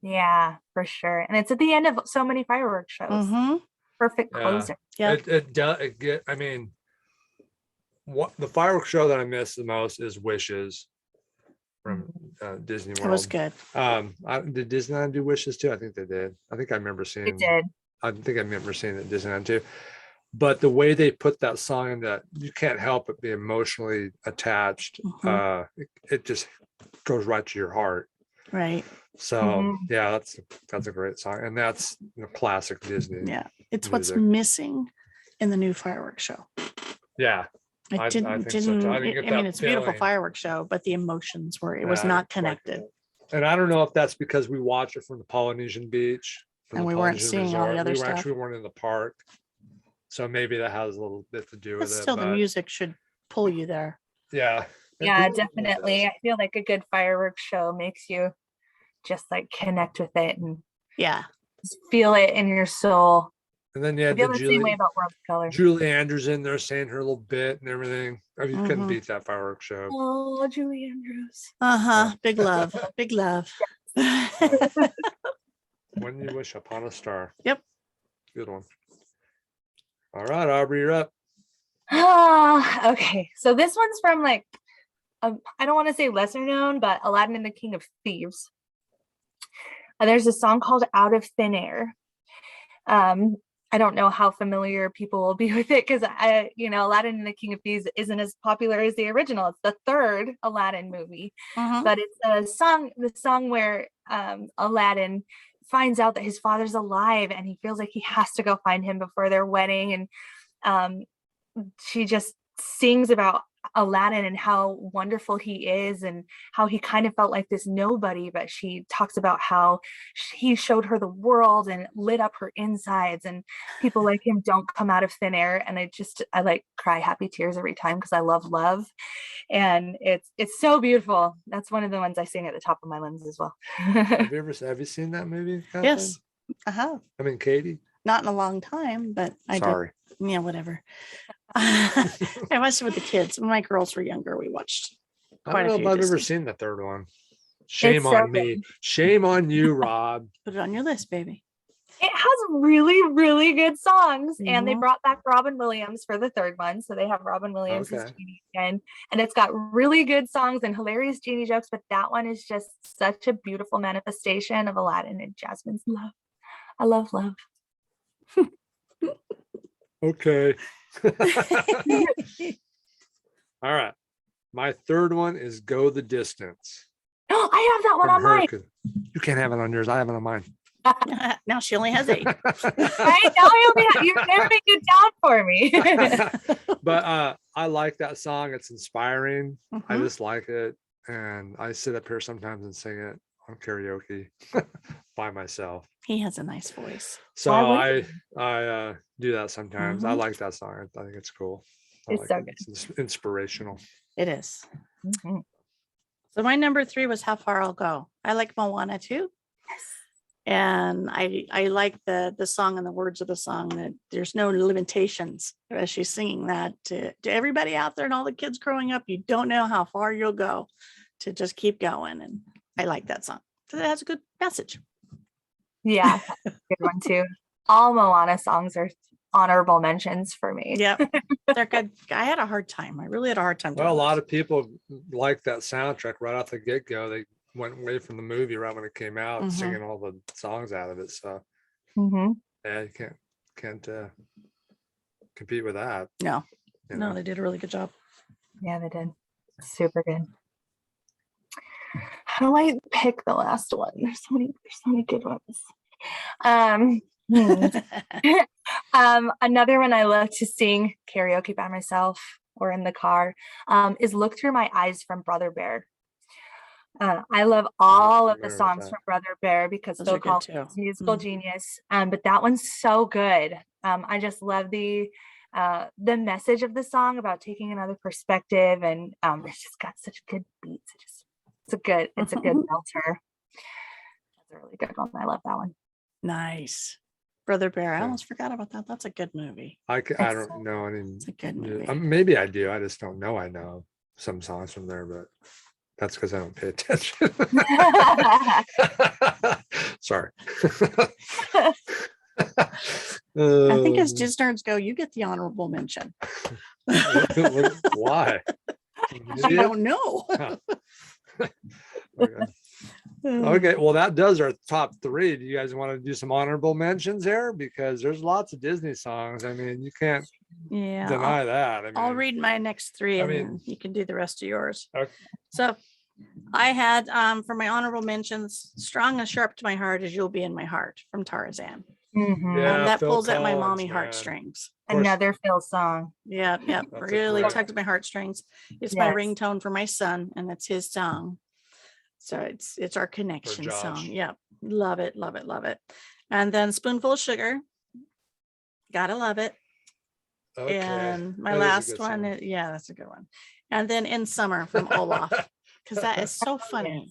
Yeah, for sure. And it's at the end of so many fireworks shows. Mm-hmm. Perfect Yeah. closer. Yeah. It does. What the fireworks show that I miss the most is Wishes from Disney World. It was good. Did Disneyland do Wishes too? I think they did. I think I remember It seeing. did. I think I remember seeing it at Disneyland too. But the way they put that song in, that you can't help but be emotionally attached. Mhm. It just goes right to your heart. Right. So Mhm. yeah, that's a great song, and that's classic Disney. Yeah. It's what's music. missing in the new fireworks show. Yeah. It I didn't, think so too. I I didn't get mean, that it's a beautiful feeling. fireworks show, but the emotions it was Yeah, not I like connected. that. And I don't know if that's because we watched it from the Polynesian beach, from And the we weren't Polynesian seeing all the resort. other We stuff. actually weren't in the park, so maybe that has a little bit to do But with still, it. the music should pull you there. Yeah. it Yeah, does. definitely. I feel like a good fireworks show makes you just like connect with it and Yeah. just feel it in your soul. And then you I had feel the the same way about World of Color. Julie Andrews in there saying her little bit and everything. I mean, you couldn't Mhm. beat that fireworks show. Oh, Julie Andrews. Uh-huh. Big love. Big love. When You Wish Upon a Star. Yep. Good one. All right, Aubrey, you're up. Okay. So this one's from like, I don't want to say lesser known, but Aladdin and the King of Thieves. There's a song called Out of Thin Air. I don't know how familiar people will be with it because Aladdin and the King of Thieves isn't as popular as the original. It's the third Aladdin movie, but it's the song where Aladdin finds out that his father's alive and he feels like he has to go find him before their wedding. And she just sings about Aladdin and how wonderful he is and how he kind of felt like this nobody, but she talks about how he showed her the world and lit up her insides, and people like him don't come out of thin air. And I like cry happy tears every time because I love love, and it's so beautiful. That's one of the ones I sing at the top of my lungs as well. Have you seen that movie, Kathleen? Yes, I have. I mean, Katie? Not in a long time, but I Sorry. did. Yeah, whatever. I watched it with the kids. When my girls were younger, we watched I quite don't a know few if I've ever Disney. seen the third one. Shame so on me. Shame on you, Rob. Put it on your list, baby. It has really, really good songs, and they Mhm. brought back Robin Williams for the third one. So they have Robin Williams as Okay. Genie again, and it's got really good songs and hilarious Genie jokes. But that one is just such a beautiful manifestation of Aladdin and Jasmine's love. I love love. Okay. All right. My third one is Go the Distance. Oh, I have that one from on mine. Hurricane. You can't have it on yours. I have it on mine. Now she only has 8. Right now, you've narrowing it down for me. But I like that song. It's inspiring. I Mhm. just like it. And I sit up here sometimes and sing it on karaoke by myself. He has a nice voice. So Why I do that sometimes. I Mhm. like that song. I think it's cool. I It's like so it. It's inspirational. It is. Mhm. So my number 3 was How Far I'll Go. I like Moana too. And I like the song and the words of the song, that there's no limitations, as she's singing that to everybody out there and all the kids growing up. You don't know how far you'll go, to just keep going. And I like that song because it has a good message. Yeah, that's a good one too. All Moana songs are honorable mentions for me. Yep, they're good. I had a hard time. I really had a hard time. Well, a lot of people like that soundtrack right off the get-go. They went away from the movie right when it came out, Mhm. singing all the songs out of it. So Mhm. yeah, you can't compete with that. No, you no, know? they did a really good job. Yeah, they did. Super good. How do I pick the last one? There's so many good ones. Another one I love to sing karaoke by myself or in the car is Look Through My Eyes from Brother Bear. I love all of the familiar with songs that. from Brother Bear because Those Phil are good Collins too. is a musical Mhm. genius. But that one's so good. I just love the message of the song about taking another perspective, and it's just got such good beats. It's a good filter. That's a really good one. I love that one. Nice. Brother Bear. I Yeah. almost forgot about that. That's a good movie. I It's don't know any. It's a good movie. Maybe I do. I just don't know. I know some songs from there, but that's because I don't pay attention. Sorry. I think as Disney's go, you get the honorable mention. Why? I don't know. Okay, well, that does our top 3. Do you guys want to do some honorable mentions here? Because there's lots of Disney songs. I mean, you can't Yeah. deny that. I mean, I'll read my next 3 I and mean- then you can do the rest of yours. Okay. So I had for my honorable mentions, Strong and Sharp to My Heart as You'll Be in My Heart from Tarzan. Mhm. Yeah, That Phil pulls at my Collins, mommy man. heartstrings. Of course. Another Phil song. Yeah, That's a really great- tugs my heartstrings. It's my Yes. ringtone for my son, and it's his song. So it's our connection song. Josh. Yep. Love it, love it, love it. And then Spoonful of Sugar. Gotta love it. Okay, And my that is a last good one, song. yeah, that's a good one. And then In Summer from Olaf, because that is so funny.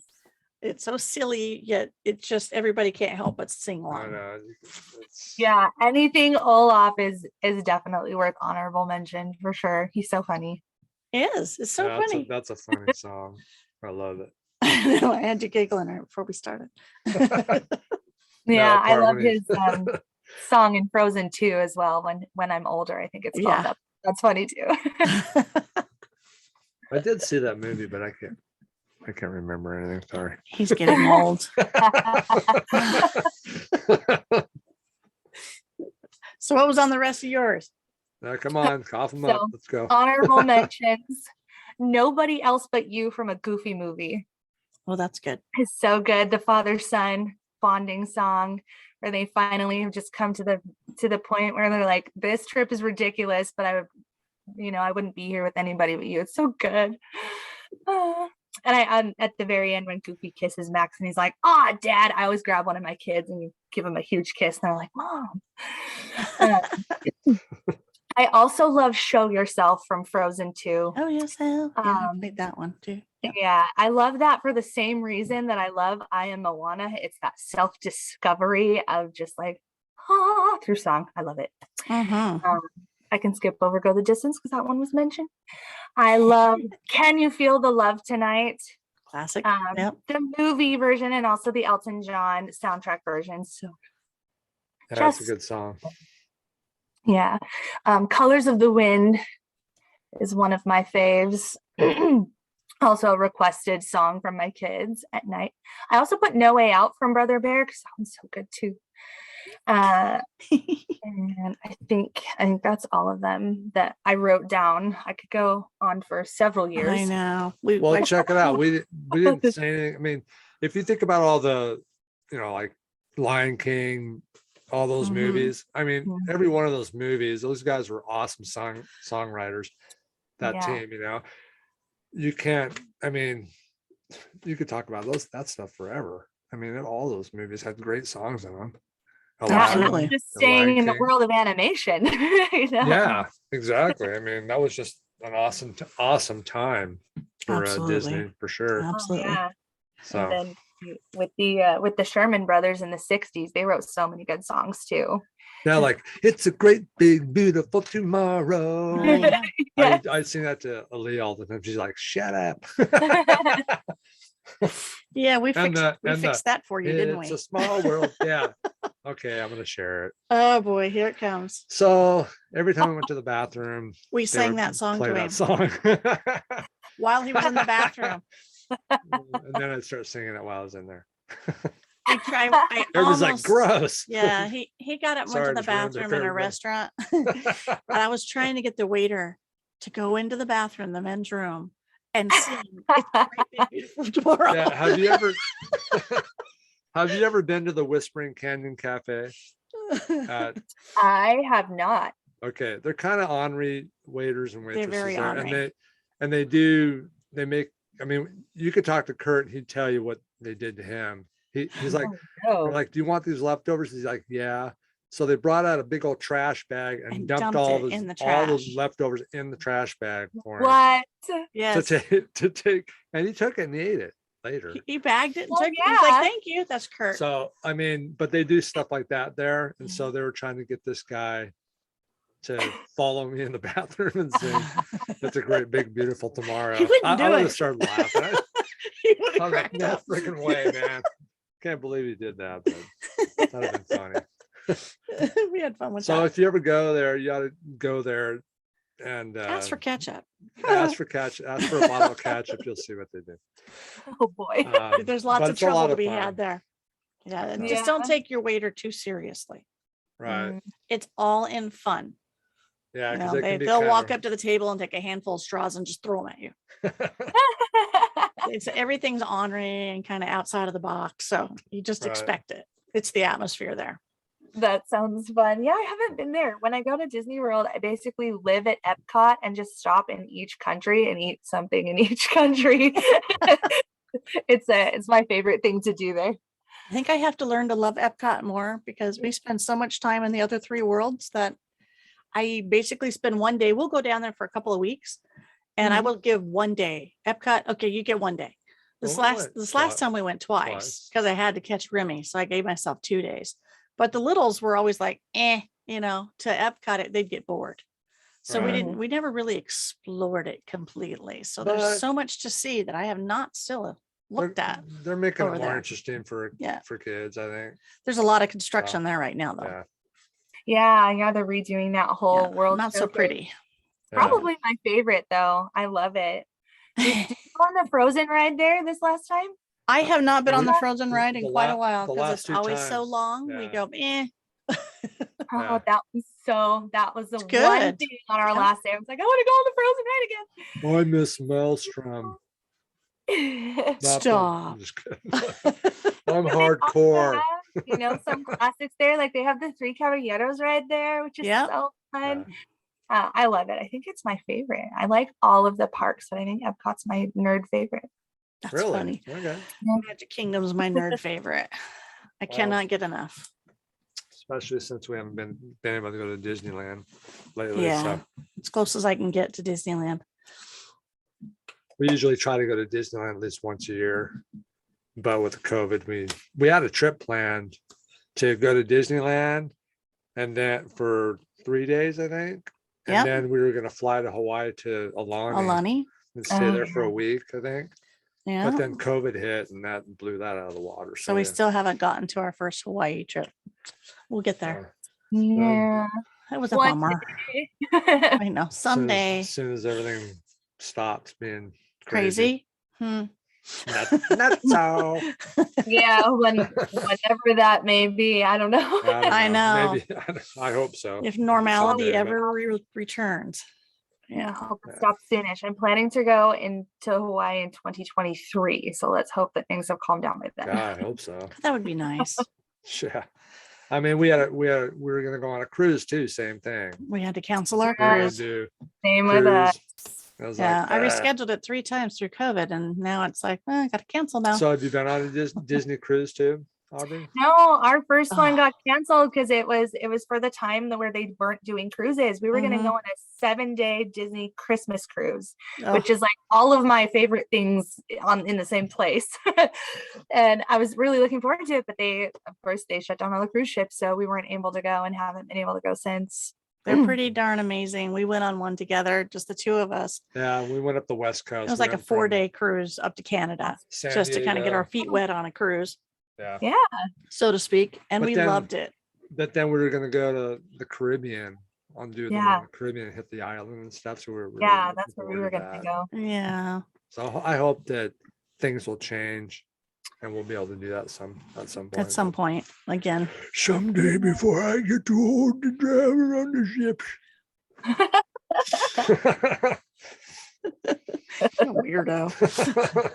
It's so silly, yet it's just everybody can't help but sing I along. know. It's- Yeah, anything Olaf is definitely worth honorable mention for sure. He's so funny. It is. It's so yeah, funny. That's a funny song. I love it. I know, I had you giggling right before we started. Yeah, I part love when he- his song in Frozen 2 as well. When I'm older, I think it's called. Yeah. That's funny too. I did see that movie, but I can't remember anything. Sorry. He's getting old. So So what was on the rest of yours? Now, come on, cough them up. So, Let's go. Honorable mentions. Nobody Else But You from a Goofy movie. Well, that's good. It's so good. The father-son bonding song where they finally have just come to the point where they're like, this trip is ridiculous, but I wouldn't be here with anybody but you. It's so good. And I at the very end when Goofy kisses Max and he's like, "Ah, Dad," I always grab one of my kids and give him a huge kiss and they're like, "Mom." I also love Show Yourself from Frozen 2. Oh, yes, yeah, I played that one too. Yeah, I love that for the same reason that I love I Am Moana. It's that self-discovery of just like, through song. I love it. I can skip over Go the Distance because that one was mentioned. I love Can You Feel the Love Tonight? Classic. The movie version and also the Elton John soundtrack version. So That's a good song. Yeah. Colors of the Wind is one of my faves. Also a requested song from my kids at night. I also put No Way Out from Brother Bear because that one's so good too. And I think that's all of them that I wrote down. I could go on for several years. I know. Well, check it out. We didn't say anything. I mean, if you think about all the, like Lion King, all those movies. I mean, every one of those movies, those guys were awesome songwriters. That team, you can't. I mean, you could talk about that stuff forever. I mean, all those movies had great songs in them. Absolutely. Just staying in the world of animation. Yeah, exactly. I mean, that was just an awesome time for Disney for sure. Absolutely. Yeah. So and then with the Sherman Brothers in the 60s, they wrote so many good songs too. Yeah, like It's a Great Big Beautiful Tomorrow. Yes. I sing that to Aaliyah all the time. She's like, "Shut up." Yeah, we fixed that for you, didn't we? It's a small world. Yeah. Okay, I'm gonna share it. Oh boy, here it comes. So every time we went to the bathroom, we sang that song to him. That song. While he was in the bathroom. And then I'd start singing it while I was in there. Everybody's like, gross. Yeah, he got up and went to the bathroom in a restaurant. And I was trying to get the waiter to go into the bathroom, the men's room, and sing It's a Great Big Beautiful Tomorrow. Yeah, have you ever been to the Whispering Canyon Cafe? I have not. Okay, they're kind of ornery waiters and waitresses. They're very ornery. And they make. I mean, you could talk to Kurt; he'd tell you what they did to him. He's like, they're like, "Do you want these leftovers?" He's like, "Yeah." So they brought out a big old trash bag and dumped all those leftovers in the trash bag for him. What? Yes. To take, and he took it and he ate it later. He bagged it and took it. He's like, "Thank you." That's Kurt. So I mean, but they do stuff like that there, and so they were trying to get this guy to follow me in the bathroom and sing "It's a Great Big Beautiful Tomorrow." I would have started laughing. I was like, "No freaking way, man! Can't believe he did that." But that would have been funny. We had fun with that. So if you ever go there, you ought to go there and ask for ketchup. Ask for a bottle of ketchup. You'll see what they do. Oh boy. There's lots of trouble to be had there. Yeah, just don't take your waiter too seriously. Right. It's all in fun. Yeah, they'll walk up to the table and take a handful of straws and just throw them at you. Everything's ornery and kind of outside of the box, so you just expect it. It's the atmosphere there. That sounds fun. Yeah, I haven't been there. When I go to Disney World, I basically live at Epcot and just stop in each country and eat something in each country. It's my favorite thing to do there. I think I have to learn to love Epcot more because we spend so much time in the other three worlds that I basically spend one day. We'll go down there for a couple of weeks and I will give one day. Epcot, okay, you get one day. This last time we went twice because I had to catch Remy. So I gave myself 2 days. But the littles were always like, to Epcot, they'd get bored. So we never really explored it completely. So there's so much to see that I have not still looked at. They're making it more interesting for kids, I think. There's a lot of construction there right now, though. Yeah, they're redoing that whole world. Not so pretty. Probably my favorite, though. I love it. Did you go on the Frozen ride there this last time? I have not been on the Frozen ride in quite a while because it's always so long. We go, Oh, Yeah. that was the one good. thing on our Yeah. last day. I was like, I want to go on the I miss Maelstrom. Frozen Ride again. Not the- Stop. I'm just kidding. I'm But they also hardcore. have, some classics there. Like they have the Three Caballeros ride there, which is Yep. so fun. Yeah. I love it. I think it's my favorite. I like all of the parks, but I think Epcot's my nerd favorite. That's Really? funny. Okay. Magic Kingdom's my nerd favorite. I Wow. cannot get enough. Especially since we haven't been able to go to Disneyland lately. Yeah. So As close as I can get to Disneyland. we usually try to go to Disneyland at least once a year. But with COVID, we had a trip planned to go to Disneyland and then for 3 days, I think. And Yep. then we were going to fly to Hawaii to Alani Alani. and stay there for yeah. a week, I think. Yeah. But then COVID hit and that blew that out of the water. So we yeah. still haven't gotten to our first Hawaii trip. We'll get there. Yeah. It was a One bummer. day. I know. Someday. As soon as everything stops being Crazy. Hmm. Not so. Yeah, whenever that may be. I don't know. I know. Maybe I hope so. If normality Someday, but- ever returns. I Yeah. hope it stops soonish. I'm planning to go into Hawaii in 2023. So let's hope that things have calmed down by then. God, I hope so. That would be nice. Yeah. I mean, we were gonna go on a cruise too, same thing. We had to cancel our We were gonna cruise. do Same with us. cruise. I was Yeah, like, I "Ah." rescheduled it 3 times through COVID, and now it's like, I got to cancel now. So have you been on a Disney cruise too, Aubrey? No, our first one Ugh. got canceled because it was for the time where they weren't doing cruises. We were going to Mhm. go on a 7-day Disney Christmas cruise, Ugh. which is like all of my favorite things in the same place. And I was really looking forward to it, but of course, they shut down all the cruise ships, so we weren't able to go and haven't been able to go since. They're pretty darn amazing. We went on one together, just the 2 of us. Yeah, we went up the West Coast. It was We like a went from 4-day cruise up to Canada, San just to kind of get Diego. our feet wet on a cruise, Yeah. so to speak. And But we then- loved it. But then we were gonna go to the Caribbean do the one Yeah. in the Caribbean and hit the island and stuff. So we're really Yeah, looking that's where we forward were to going to that. go. Yeah. So I hope that things will change and we'll be able to do that at some point. At some point, again. Someday before I get too old to drive around the ships. Weirdo.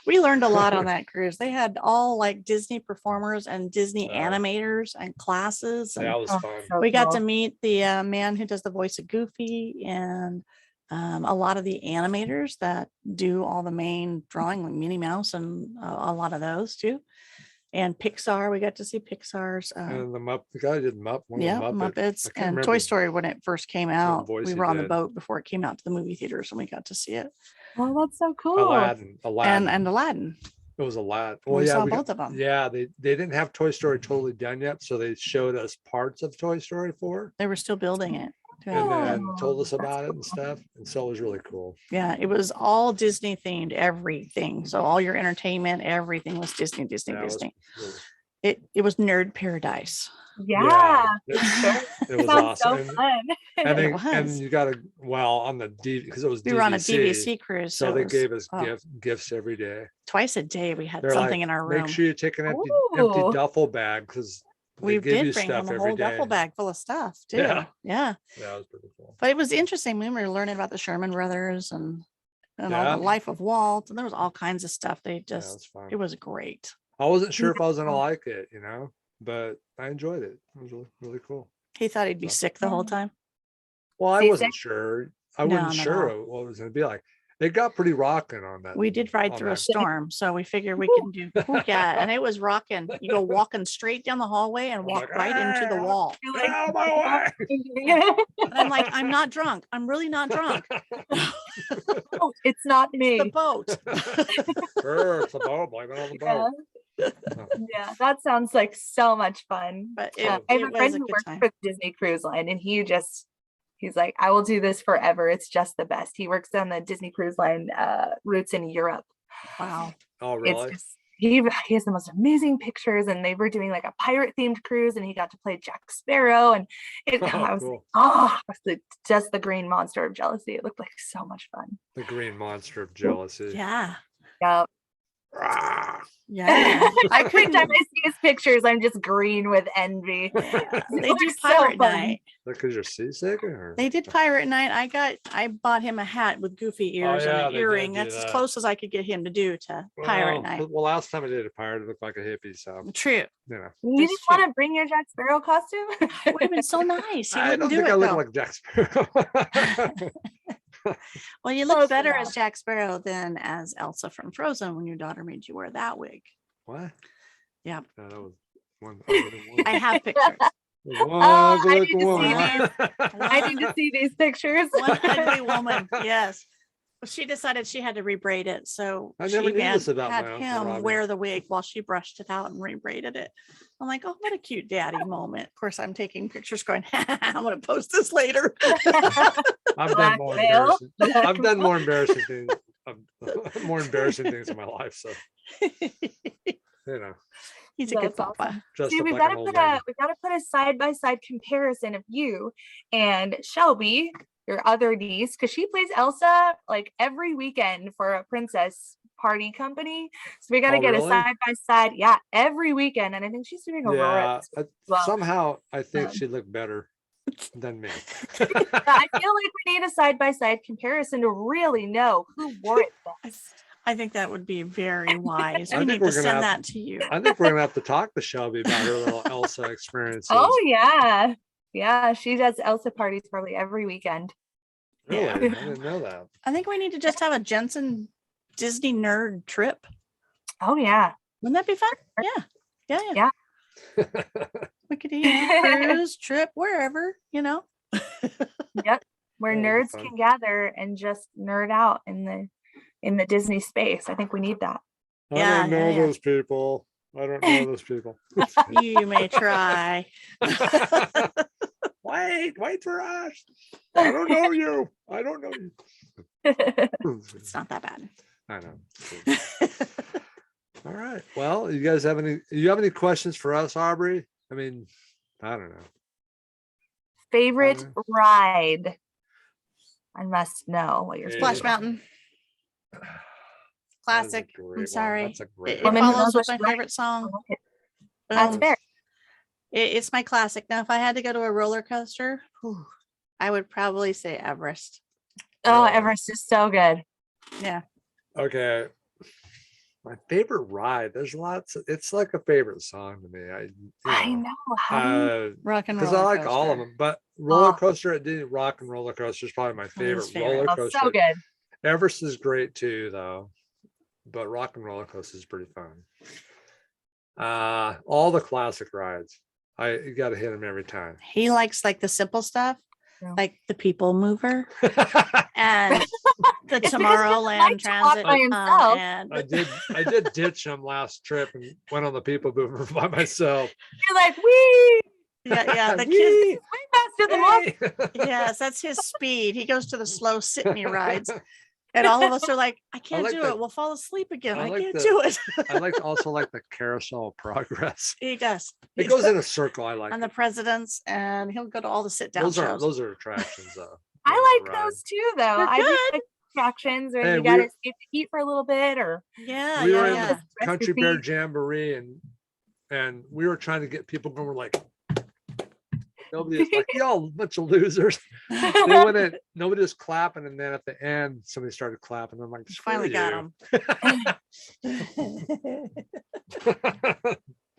We learned a lot on that cruise. They had all like Disney performers and Disney Wow. animators and classes. And That was Oh, fun. so we got to cool. meet the man who does the voice of Goofy and a lot of the animators that do all the main drawing, like Minnie Mouse and a lot of those too. And Pixar, we got to see Pixar's. And the guy did one of the Yeah, Muppets. Muppets I can't and remember Toy Story when it first came out. voice We he were on the did. boat before it came out to the movie theaters, and we got to see it. Oh, that's so cool. Aladdin. And Aladdin. It was Aladdin. We saw we both of 'em. Yeah, they didn't have Toy Story totally done yet, so they showed us parts of Toy Story 4 They were still building it. and Yeah. then told us that's about it and stuff. And so it was really cool. Yeah, it was all Disney themed, everything. So all your entertainment, everything was Disney. Yeah, it was Disney. really- It was nerd paradise. Yeah. it was Sounds awesome. so fun. And It and was. you got to on the DV because it was We were on a DVC, DVC cruise. so they it was, gave us oh, gifts every day. twice a day. We had They're something like, in our room. make sure you take an empty Ooh. duffel bag because We give you did bring stuff home a every whole duffel day. bag full of stuff too. Yeah. Yeah. Yeah, it was pretty cool. But it was interesting when we were learning about the Sherman Brothers and all Yeah. the life of Walt, and there was all kinds of stuff. They Yeah, it just was fun. it was great. I wasn't sure if I was gonna Yeah. like it, but I enjoyed it. It was really, really cool. He thought he'd be So- sick the whole time. Well, I Seasick? wasn't sure. I No, wasn't not at sure what it was gonna be like. It got pretty rocking on that. We did ride on through a that. storm, so we figured we can do yeah, and it was rocking. You go walking straight down the hallway and I'm walk like, right into the "Ah!" wall. You're Get like, out of my way. And I'm like, I'm not drunk. I'm really not drunk. oh, it's not The me. boat. Sure, it's a boat. Blame it on the Yeah. boat. Yeah, that sounds like so much fun. But I have it a was friend a who good works time. for the Disney Cruise Line, and he's like, I will do this forever. It's just the best. He works on the Disney Cruise Line routes in Europe. Wow. Oh, It's really? just he has the most amazing pictures, and they were doing like a pirate themed cruise, and he got to play Jack Sparrow, and Oh, I was like, cool. oh, just the green monster of jealousy. It looked like so much fun. The green monster of jealousy. Yeah. Yeah. Yeah. I Every couldn't. time I see his pictures, I'm just green with envy. Yeah, It they do looks so pirate fun. night. Because you're seasick, or They did pirate night. I bought him a hat with goofy ears and yeah, an they did earring. do That's as that. close as I could get him to do to pirate night. Well, last time I did a pirate, it looked like a hippie. So True. you know, You That's just true. want to bring your Jack Sparrow costume? It would have been so nice. He I wouldn't don't do think it I look though. like Jack Sparrow. Well, you look Close better enough. as Jack Sparrow than as Elsa from Frozen when your daughter made you wear that wig. What? Yeah. No, that was one ugly woman. I have pictures. One I ugly need to see woman. I need to see these pictures. One ugly woman. Yes. Well, she decided she had to rebraid it. So I she never knew had this about had my Uncle him Robbie. wear the wig while she brushed it out and rebraided it. I'm like, oh, what a cute daddy moment. Of course, I'm taking pictures going, I'm going to post this later. I've done more Blackmail. embarrassing. I've done more embarrassing things. More embarrassing things in my life. So you know, He's a good That's papa. awesome. dressed See, up we've like got an to old put lady. a side-by-side comparison of you and Shelby, your other niece, because she plays Elsa like every weekend for a princess party company. So we got to Oh, get really? a side-by-side, yeah, every weekend. And I think she's doing Aurora. Yeah, as well. somehow I think Um, she looked better than me. But I feel like we need a side-by-side comparison to really know who wore it best. I think that would be very wise. I We think need we're to gonna send have- that to you. I think we're gonna have to talk to Shelby about her little Elsa experiences. Oh yeah. Yeah, she does Elsa parties probably every weekend. Really? Yeah. I didn't know that. I think we need to just have a Jensen Disney nerd trip. Oh yeah. Wouldn't that be fun? Yeah. Yeah. Yeah. Yeah. We could cruise, trip, wherever, Where That would be nerds fun. can gather and just nerd out in the Disney space. I think we need that. I Yeah, don't know yeah, yeah. those people. I don't know those people. You may try. Wait for us. I don't know you. I don't know you. It's not that bad. I know. All right. Well, you guys have any questions for us, Aubrey? I mean, I don't know. Favorite ride? I must know what your Yeah. Splash favorite- Mountain. That is a Classic. great I'm one. sorry. That's a great It one. Woman who follows knows with my what's right. favorite song. That's Boom. fair. It's my classic. Now, if I had to go to a roller coaster, I would probably say Everest. Oh, Really? Everest is so good. Yeah. Okay. My favorite ride. There's lots. It's like a favorite song to me. I know. How do you- Rock and roll. Because I like all of them, but roller coaster at Disney, rock and roller coaster is probably my favorite favorite. roller oh, coaster. so good. Everest is great too, though. But rock and roller coaster is pretty fun. All the classic rides. You got to hit them every time. He likes like the simple stuff, Yeah. like the People Mover and the It's because he Tomorrowland likes to walk Transit. by himself. And I did ditch them last trip and went on the People Mover by myself. You're like, wee, yeah, the kids. Whee! way faster than walking. Hey! Yes, that's his speed. He goes to the slow sit-me rides. And all of us are like, I can't like do the- it. We'll fall asleep again. I I like can't the- do it. I also like the carousel of progress. He does. It goes in a circle. I like On the it. presidents, and he'll go to all the sit-down shows. Those are attractions though. I like Right. those too, though. They're I do good. like attractions, or Hey, you got to we- escape the heat for a little bit, or Yeah, We were in yeah. the Rest your Country Bear feet. Jamboree and we were trying to get people going. We're like, nobody is like, y'all bunch of losers. They went in, nobody was clapping, and then at the end, somebody started clapping. I'm like, Finally got him. him.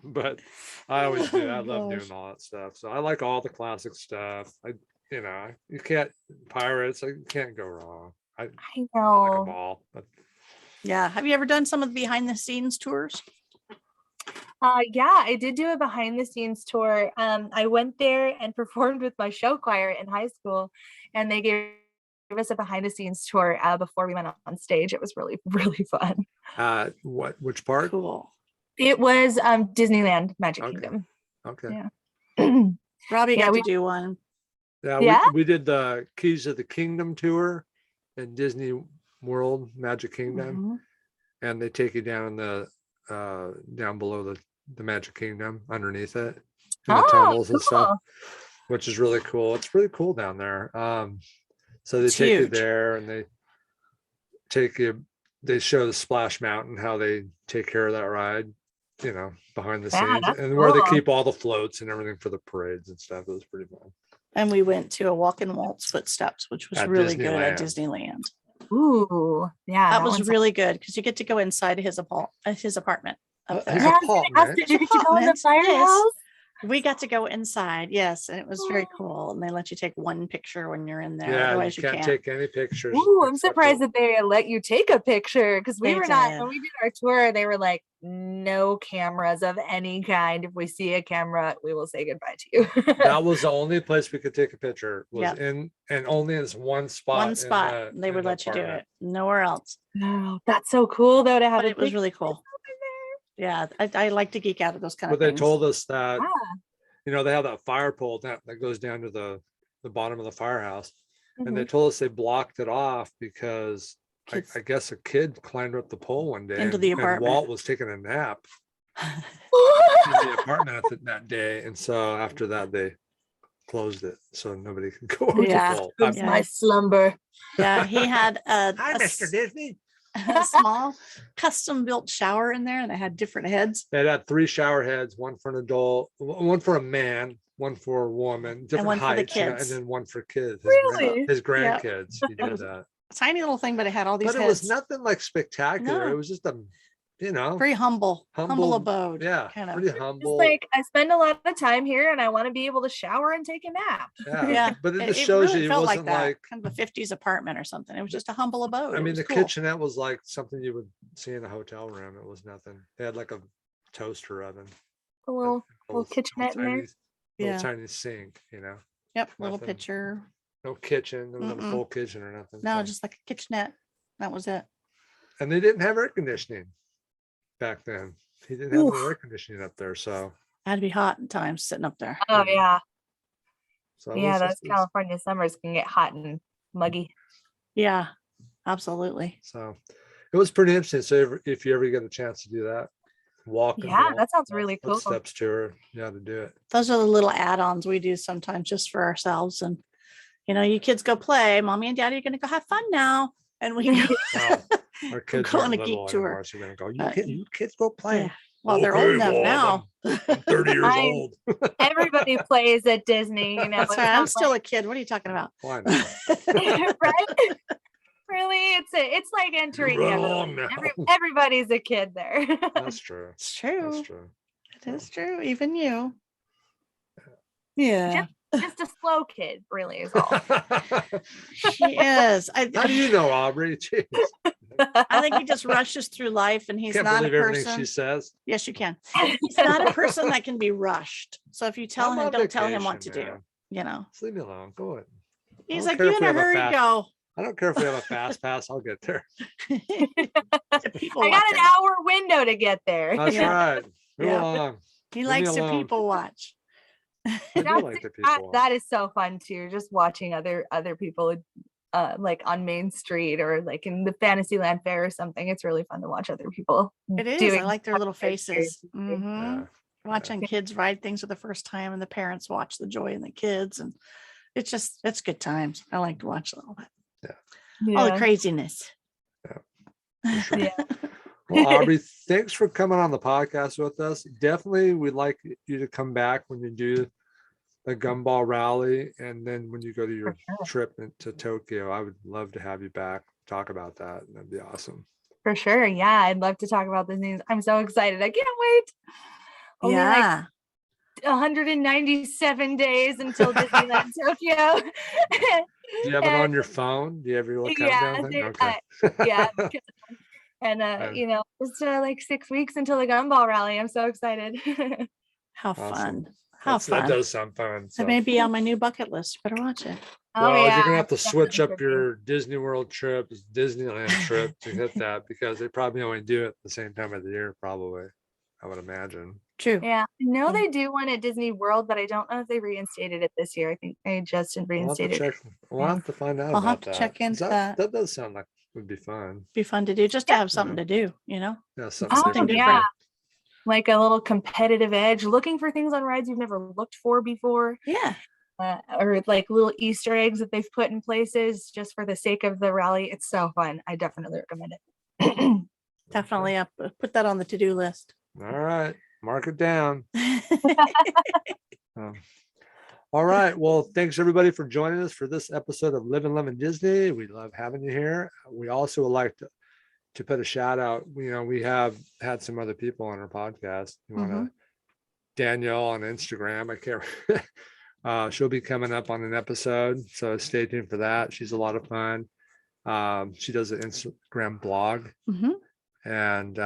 But I always do. I Oh, love gosh. doing all that stuff. So I like all the classic stuff. You can't pirates. You can't go wrong. I I like them know. all. But Yeah. Have you ever done some of the behind the scenes tours? Yeah, I did do a behind the scenes tour. I went there and performed with my show choir in high school, and they gave us a behind the scenes tour before we went on stage. It was really, really fun. which part? Cool. It was Disneyland Magic Okay. Kingdom. Okay. Yeah. Robbie Yeah, got we- to do one. Yeah, Yeah? we did the Keys of the Kingdom tour in Disney World Magic Kingdom, Mhm. and they take you down the down below the Magic Kingdom underneath it, in the Oh, tunnels and stuff, cool. which is really cool. It's really cool down there. So they It's take you huge. there and they take you they show the Splash Mountain, how they take care of that ride, behind the Yeah, scenes, that's and where they cool. keep all the floats and everything for the parades and stuff. It was pretty fun. And we went to a Walk and Waltz Footsteps, which was At really good at Disneyland. Disneyland. Ooh, yeah. That was one's- really good because you get to go inside his apartment up His there. Yeah, I was gonna ask, apartment? did you get to go in the Apartment, yes. firehouse? We got to go inside, yes, and it was very Oh. cool. And they let you take one picture when you're in there. Yeah, Otherwise, you you can't can't. take any pictures. Ooh, I'm except surprised for- that they let you take a picture because we They were not, did. when we did our tour, they were like, no cameras of any kind. If we see a camera, we will say goodbye to you. That was the only place we could take a picture, was Yep. in, and only in this one spot. One in spot, the- they in would the let you do apartment. it. Nowhere else. Wow, that's so cool though to have But a it was picture really cool. Yeah, I like to geek out at those kind But of they things. told us that, Ah. they have that fire pole that goes down to the bottom of the firehouse. And they Mhm. told us they blocked it off because Kids- I guess a kid climbed up the pole one day Into the and apartment. Walt was taking a nap in the apartment that day. And so after that, they closed it so nobody could go over Yeah. the pole. It's Yeah. my slumber. Yeah, he had Hi, Mr. Disney. a small custom built shower in there and it had different heads It had 3 shower heads, one for an adult, one for a man, one for a woman, different one for the heights, and kids. then one for kids. Really? His Yeah. grandkids. He did that. tiny little thing, but it had all these But it heads. was nothing like spectacular. No. It was just a, Very humble Humble, abode. yeah, kind of. pretty It's humble. like I spend a lot of time here and I want to be able to shower and take a nap. Yeah, Yeah, but it just shows really you it felt wasn't that, like, kind of a 50s apartment or something. It was just a humble abode. I It mean, was the cool. kitchenette was like something you would see in a hotel room. It was nothing. They had like a toaster oven, A little kitchenette in there. little Yeah. tiny sink, Yep, little nothing. pitcher. no kitchen. There wasn't a Mm-mm. full kitchen or nothing. No, so- just like a kitchenette. That was it. And they didn't have air conditioning back then. He didn't have Oof. no air conditioning up there, so Had to be hot at times sitting up there. Oh Yeah. yeah. it Yeah, was those just- California summers can get hot and muggy. Yeah, absolutely. So it was pretty interesting. So if you ever get a chance to do that, walk. and Yeah, walk, that sounds walk really cool. Footsteps tour, you ought to do it. Those are the little add-ons we do sometimes just for ourselves. And you kids go play. Mommy and Daddy are going to go have fun now. And we go. Well, our kids go on aren't a geek little tour. anymore, so we're gonna go. Uh, You kids go play. Yeah. Well, they're old Okay, enough well, now. I'm 30 years I- old. Everybody plays at Disney, That's it's right. I'm not still a kid. What are you talking about? Why not? like- right? Really, it's like entering Run Neverland. along now. Everybody's a kid there. That's true. It's true. That's true. It is true. Even you. Yeah, Just a slow kid, really is all. she is. How do you know, Aubrey? Jeez. I think he just rushes through life and he's Can't not a believe everything person. she says. Yes, you can. He's not a person that can be rushed. So if you tell I'm him, on don't tell him what to vacation, do. man. Just leave me alone. Go ahead. He's don't like, care you if in we a have a hurry, fast- go. I don't care if we have a fast pass. I'll get there. To people I got watching. an hour window to get there. That's Yeah. right. Move Yeah. along. He leave likes me to alone. people watch. I do That's- like the people. That is so fun too. Just watching other people like on Main Street or like in the Fantasyland Fair or something. It's really fun to watch other people. It is. I doing like their fun little things. faces. Yeah. Mhm. Watching kids ride things for the first time and the parents watch the joy in the kids. And it's good times. I like to watch all that. All the Yeah. craziness. For sure. Yeah. Well, Aubrey, thanks for coming on the podcast with us. Definitely, we'd like you to come back when you do the Gumball Rally, and then when you go to your sure. trip into Tokyo. I would love to have you back, talk about that. That'd be awesome. For sure. Yeah. I'd love to talk about this news. I'm so excited. I can't wait. Only like Yeah. 197 days until Disneyland Tokyo. Do you have it on your phone? Do you have your little Yeah, countdown thing? there- Okay. yeah. And Yeah. it's like 6 weeks until the Gumball Rally. I'm so excited. How Awesome. fun. How That fun. does sound fun. That may be on my new bucket list. Better watch it. Well, Oh, yeah, you're gonna have to it's switch definitely up should be. your Disney World trip, Disneyland trip to hit that because they probably only do it at the same time of the year, probably. I would imagine. True. Yeah, I know Yeah. they do one at Disney World, but I don't know if they reinstated it this year. I think they just We'll have to reinstated it. check. We'll have to find out I'll have about to that. check 'cause into that. that. That does sound like would be fun. Be fun to do just to Yeah. have something to do, Yeah, something Oh, Something different. yeah. Like a little competitive edge, looking for things on rides you've never looked for before, Yeah. or like little Easter eggs that they've put in places just for the sake of the rally. It's so fun. I definitely recommend it. Definitely up. Put that on the to-do list. All right, mark it down. Um, all right. Well, thanks everybody for joining us for this episode of Live and Love in Disney. We love having you here. We also would like to put a shout out. You know, we have had some other people on our podcast. You want to Danielle on Instagram. I can't. She'll be coming up on an episode, so stay tuned for that. She's a lot of fun. She does an Instagram blog, and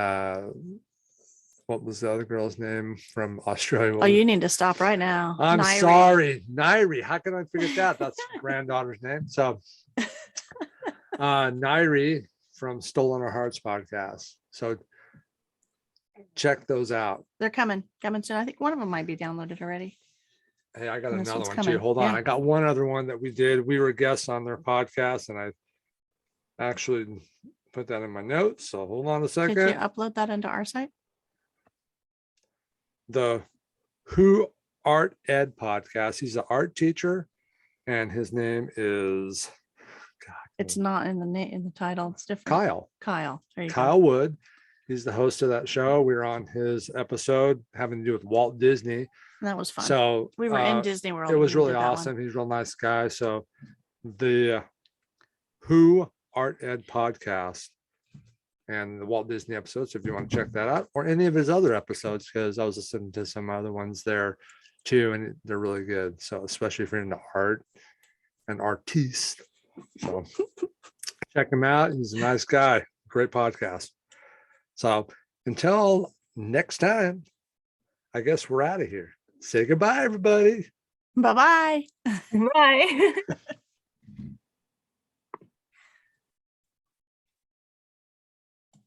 what was the other girl's name from Australia? Oh, you need to stop right now. I'm Neice. sorry, Neice. How can I forget that? That's granddaughter's name. So, Neice from Stolen Our Hearts podcast. So, check those out. They're coming soon. I think one of them might be downloaded already. Hey, I got And this another one's one coming. too. Hold on. Yeah. I got one other one that we did. We were guests on their podcast, and I actually put that in my notes. So hold on a Did you second. upload that into our site? The Who Art Ed podcast. He's an art teacher, and his name is It's not in the title. It's different. Kyle. Kyle. There you Kyle Wood. He's the host of that show. We were on his episode having to do with Walt Disney. go. That was fun. So we were in Disney World. it when was we really did that one. awesome. He's a real nice guy. So the Who Art Ed podcast and the Walt Disney episodes, if you want to check that out, or any of his other episodes, because I was listening to some other ones there too, and they're really good. So especially if you're into art and artiste. So check him out. He's a nice guy. Great podcast. So until next time, I guess we're out of here. Say goodbye, everybody. Bye-bye. Bye.